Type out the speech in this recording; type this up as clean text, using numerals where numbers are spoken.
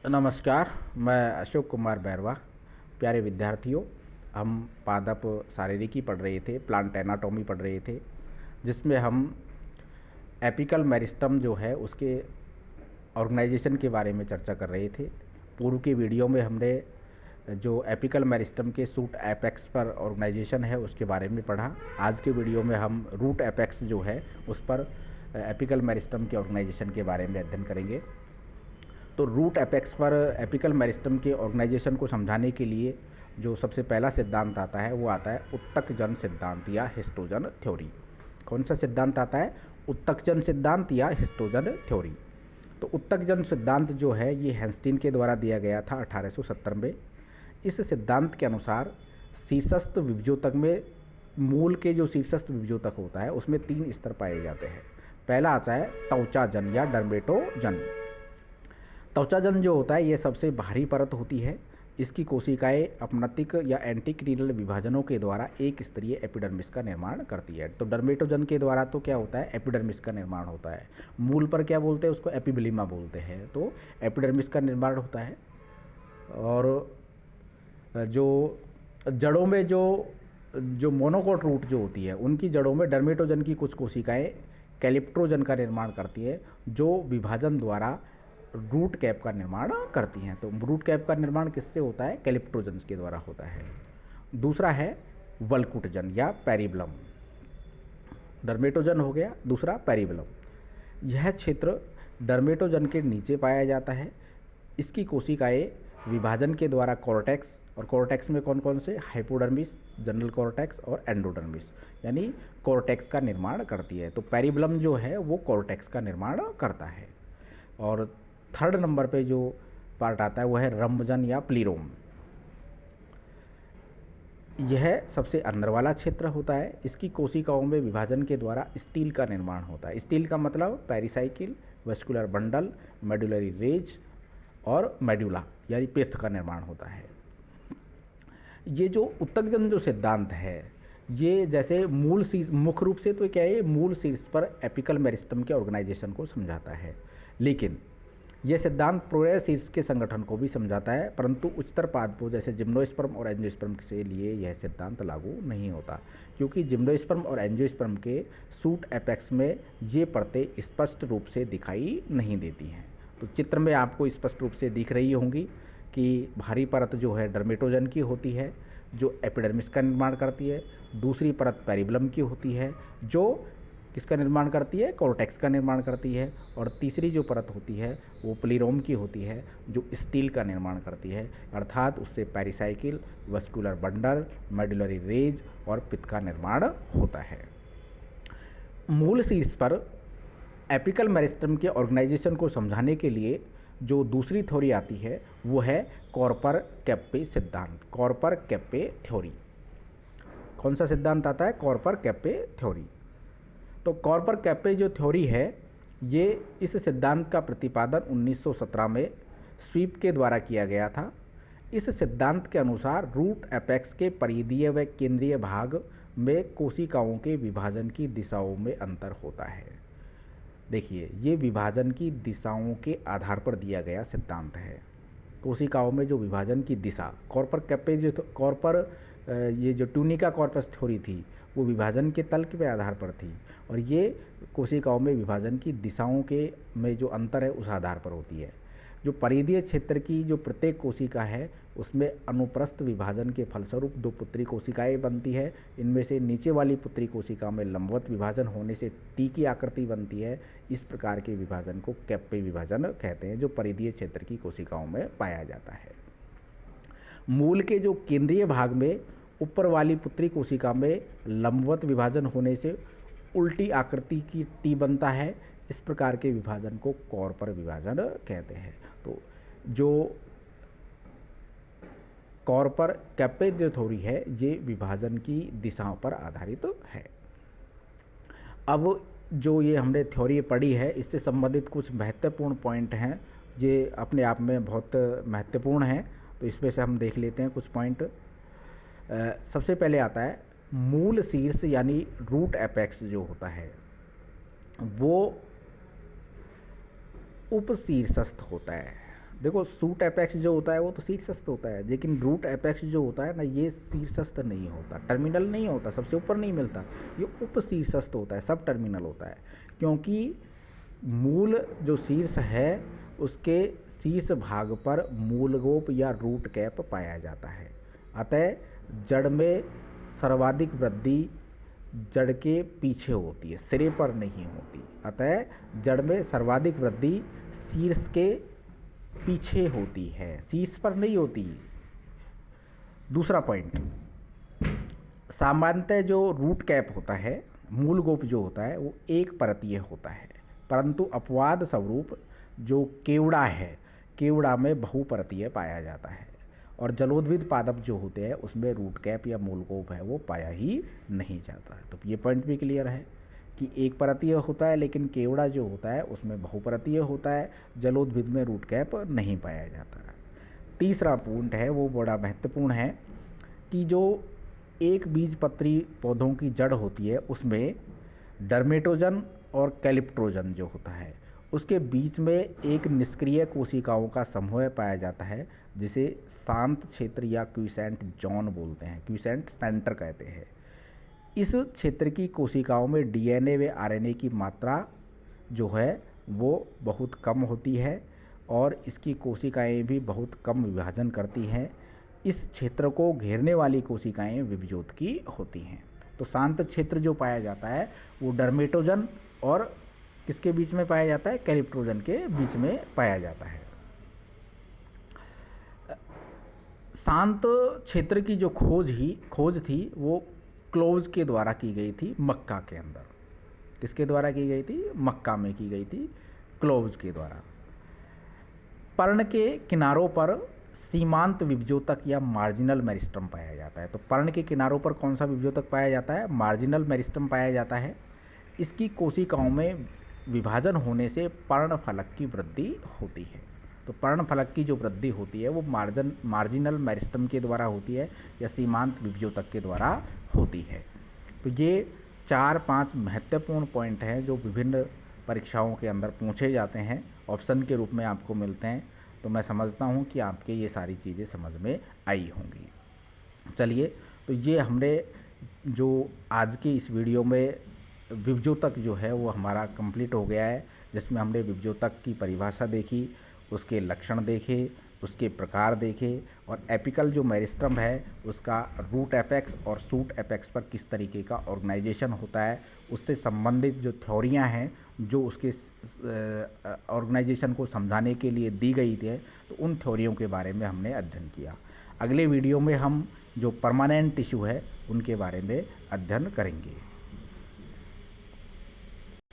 नमस्कार, मैं अशोक कुमार बैरवा। प्यारे विद्यार्थियों, हम पादप शारीरिकी पढ़ रहे थे, प्लांट एनाटॉमी पढ़ रहे थे, जिसमें हम एपिकल मेरिस्टम जो है उसके ऑर्गेनाइजेशन के बारे में चर्चा कर रहे थे। पूर्व के वीडियो में हमने जो एपिकल मेरिस्टम के सूट एपेक्स पर ऑर्गेनाइजेशन है उसके बारे में पढ़ा। आज के वीडियो में हम रूट एपेक्स जो है उस पर एपिकल मेरिस्टम के ऑर्गेनाइजेशन के बारे में अध्ययन करेंगे। तो रूट एपेक्स पर एपिकल मेरिस्टम के ऑर्गेनाइजेशन को समझाने के लिए जो सबसे पहला सिद्धांत आता है वो आता है उत्तकजन सिद्धांत या हिस्टोजन थ्योरी। कौन सा सिद्धांत आता है? उत्तकजन सिद्धांत या हिस्टोजन थ्योरी। तो उत्तकजन सिद्धांत जो है ये हैंस्टीन के द्वारा दिया गया था 1870 में। इस सिद्धांत के अनुसार शीर्षस्थ विभजोतक में मूल के जो शीर्षस्थ विभजोतक होता है उसमें 3 स्तर पाए जाते हैं। पहला आता है त्वचाजन या डर्मेटोजन। त्वचाजन जो होता है ये सबसे बाहरी परत होती है। इसकी कोशिकाएं अपनतिक या एंटीक्रीनल विभाजनों के द्वारा एक स्तरीय एपिडर्मिस का निर्माण करती है। तो डर्मेटोजन के द्वारा तो क्या होता है? एपिडर्मिस का निर्माण होता है। मूल पर क्या बोलते हैं? उसको एपिब्लिमा बोलते हैं। तो एपिडर्मिस का निर्माण होता है। और जो जड़ों में जो मोनोकोट रूट जो होती है उनकी जड़ों में डर्मेटोजन की कुछ कोशिकाएं कैलिप्ट्रोजन का निर्माण करती है, जो विभाजन द्वारा रूट कैप का निर्माण करती हैं। तो रूट कैप का निर्माण किससे होता है? कैलिप्ट्रोजन के द्वारा होता है। दूसरा है वल्कुटजन या पेरिबलम। डर्मेटोजन हो गया, दूसरा पेरिबलम। यह क्षेत्र डर्मेटोजन के नीचे पाया जाता है। इसकी कोशिकाएं विभाजन के द्वारा कॉर्टेक्स, और कॉर्टेक्स में कौन कौन से? हाइपोडर्मिस, जनरल कॉर्टेक्स और एंडोडर्मिस, यानी कॉर्टेक्स का निर्माण करती है। तो पेरिबलम जो है वो कॉर्टेक्स का निर्माण करता है। और थर्ड नंबर पे जो पार्ट आता है वो है रंभजन या प्लीरोम। यह सबसे अंदर वाला क्षेत्र होता है। इसकी कोशिकाओं में विभाजन के द्वारा स्टील का निर्माण होता है। स्टील का मतलब pericycle, vascular bundle, medullary rays और मेडुला यानी पित्त का निर्माण होता है। ये जो उत्तकजन जो सिद्धांत है ये जैसे मूल शीर्ष, मुख्य रूप से तो क्या है, मूल शीर्ष पर एपिकल मेरिस्टम के ऑर्गेनाइजेशन को समझाता है, लेकिन यह सिद्धांत पूरे शीर्ष के संगठन को भी समझाता है। परंतु उच्चतर पादपों जैसे जिम्नोस्पर्म और एंजियोस्पर्म के लिए यह सिद्धांत लागू नहीं होता, क्योंकि जिम्नोस्पर्म और एंजियोस्पर्म के सूट एपेक्स में ये परतें स्पष्ट रूप से दिखाई नहीं देती हैं। तो चित्र में आपको स्पष्ट रूप से दिख रही होंगी कि भारी परत जो है डर्मेटोजन की होती है जो एपिडर्मिस का निर्माण करती है। दूसरी परत पेरिबलम की होती है जो किसका निर्माण करती है? कॉर्टेक्स का निर्माण करती है। और तीसरी जो परत होती है वो प्लीरोम की होती है जो स्टील का निर्माण करती है, अर्थात उससे pericycle, vascular bundle, medullary rays और पित्त का निर्माण होता है। मूल शीर्ष पर एपिकल मेरिस्टम के ऑर्गेनाइजेशन को समझाने के लिए जो दूसरी थ्योरी आती है वो है कॉर्पर कैप्पे सिद्धांत, कॉर्पर कैप्पे थ्योरी। कौन सा सिद्धांत आता है? कॉर्पर कैप्पे थ्योरी। तो कॉर्पर कैप्पे जो थ्योरी है ये इस सिद्धांत का प्रतिपादन 1917 में स्वीप के द्वारा किया गया था। इस सिद्धांत के अनुसार रूट एपेक्स के परिधीय व केंद्रीय भाग में कोशिकाओं के विभाजन की दिशाओं में अंतर होता है। देखिए, ये विभाजन की दिशाओं के आधार पर दिया गया सिद्धांत है। कोशिकाओं में जो विभाजन की दिशा, कॉर्पर कैप्पे जो ये जो ट्यूनिका कॉर्पस थ्योरी थी वो विभाजन के तल के आधार पर थी, और ये कोशिकाओं में विभाजन की दिशाओं के में जो अंतर है उस आधार पर होती है। जो परिधीय क्षेत्र की जो प्रत्येक कोशिका है उसमें अनुप्रस्थ विभाजन के फलस्वरूप 2 पुत्री कोशिकाएं बनती है। इनमें से नीचे वाली पुत्री कोशिका में लंबवत विभाजन होने से टी की आकृति बनती है। इस प्रकार के विभाजन को कैप्पे विभाजन कहते हैं, जो परिधीय क्षेत्र की कोशिकाओं में पाया जाता है। मूल के जो केंद्रीय भाग में ऊपर वाली पुत्री कोशिका में लंबवत विभाजन होने से उल्टी आकृति की टी बनता है। इस प्रकार के विभाजन को कॉर्पर विभाजन कहते हैं। तो जो कॉर्पर कैप्पे जो थ्योरी है ये विभाजन की दिशाओं पर आधारित है। अब जो ये हमने थ्योरी पढ़ी है इससे संबंधित कुछ महत्वपूर्ण पॉइंट हैं, ये अपने आप में बहुत महत्वपूर्ण हैं। तो इसमें से हम देख लेते हैं कुछ पॉइंट। सबसे पहले आता है मूल शीर्ष यानी रूट एपेक्स जो होता है वो उपशीर्षस्थ होता है। देखो सूट एपेक्स जो होता है वो तो शीर्षस्थ होता है, लेकिन रूट एपेक्स जो होता है ना ये शीर्षस्थ नहीं होता, टर्मिनल नहीं होता, सबसे ऊपर नहीं मिलता, ये उप शीर्षस्थ होता है, सब टर्मिनल होता है। क्योंकि मूल जो शीर्ष है उसके शीर्ष भाग पर मूलगोप या रूट कैप पाया जाता है। अतः जड़ में सर्वाधिक वृद्धि जड़ के पीछे होती है, सिरे पर नहीं होती। अतः जड़ में सर्वाधिक वृद्धि शीर्ष के पीछे होती है, शीर्ष पर नहीं होती। दूसरा पॉइंट, सामान्यतः जो रूट कैप होता है, मूल गोप जो होता है वो एक परतीय होता है, परंतु अपवाद स्वरूप जो केवड़ा है, केवड़ा में बहुपरतीय पाया जाता है। और जलोद्भिद पादप जो होते हैं उसमें रूट कैप या मूल गोप है वो पाया ही नहीं जाता है। तो ये पॉइंट भी क्लियर है कि एक परतीय होता है, लेकिन केवड़ा जो होता है उसमें बहुपरतीय होता है, जलोद्भिद में रूट कैप नहीं पाया जाता है। तीसरा पॉइंट है वो बड़ा महत्वपूर्ण है कि जो एक बीजपत्री पौधों की जड़ होती है उसमें डर्मेटोजन और कैलिप्ट्रोजन जो होता है उसके बीच में एक निष्क्रिय कोशिकाओं का समूह पाया जाता है, जिसे शांत क्षेत्र या क्विसेंट जोन बोलते हैं, क्विसेंट सेंटर कहते हैं। इस क्षेत्र की कोशिकाओं में डीएनए व आरएनए की मात्रा जो है वो बहुत कम होती है और इसकी कोशिकाएं भी बहुत कम विभाजन करती हैं। इस क्षेत्र को घेरने वाली कोशिकाएं विभज्योत की होती हैं। तो शांत क्षेत्र जो पाया जाता है वो डर्मेटोजन और किसके बीच में पाया जाता है, कैलिप्ट्रोजन के बीच में पाया जाता है। शांत क्षेत्र की जो खोज थी वो क्लोव्स के द्वारा की गई थी मक्का के अंदर। किसके द्वारा की गई थी, मक्का में की गई थी, क्लोव्स के द्वारा। पर्ण के किनारों पर सीमांत विभज्योतक या मार्जिनल मेरिस्टम पाया जाता है। तो पर्ण के किनारों पर कौन सा विभज्योतक पाया जाता है, मार्जिनल मेरिस्टम पाया जाता है। इसकी कोशिकाओं में विभाजन होने से पर्ण फलक की वृद्धि होती है। तो पर्ण फलक की जो वृद्धि होती है वो मार्जिनल मेरिस्टम के द्वारा होती है या सीमांत विभज्योतक के द्वारा होती है। तो ये 4-5 महत्वपूर्ण पॉइंट हैं जो विभिन्न परीक्षाओं के अंदर पूछे जाते हैं, ऑप्शन के रूप में आपको मिलते हैं। तो मैं समझता हूँ कि आपके ये सारी चीज़ें समझ में आई होंगी। चलिए, तो ये हमने जो आज की इस वीडियो में विभज्योतक जो है वो हमारा कंप्लीट हो गया है, जिसमें हमने विभज्योतक की परिभाषा देखी, उसके लक्षण देखे, उसके प्रकार देखे और एपिकल जो मेरिस्टम है उसका रूट एपेक्स और सूट एपेक्स पर किस तरीके का ऑर्गेनाइजेशन होता है, उससे संबंधित जो थ्योरियाँ हैं जो उसके ऑर्गेनाइजेशन को समझाने के लिए दी गई थी, तो उन थ्योरियों के बारे में हमने अध्ययन किया। अगले वीडियो में हम जो परमानेंट टिश्यू है उनके बारे में अध्ययन करेंगे।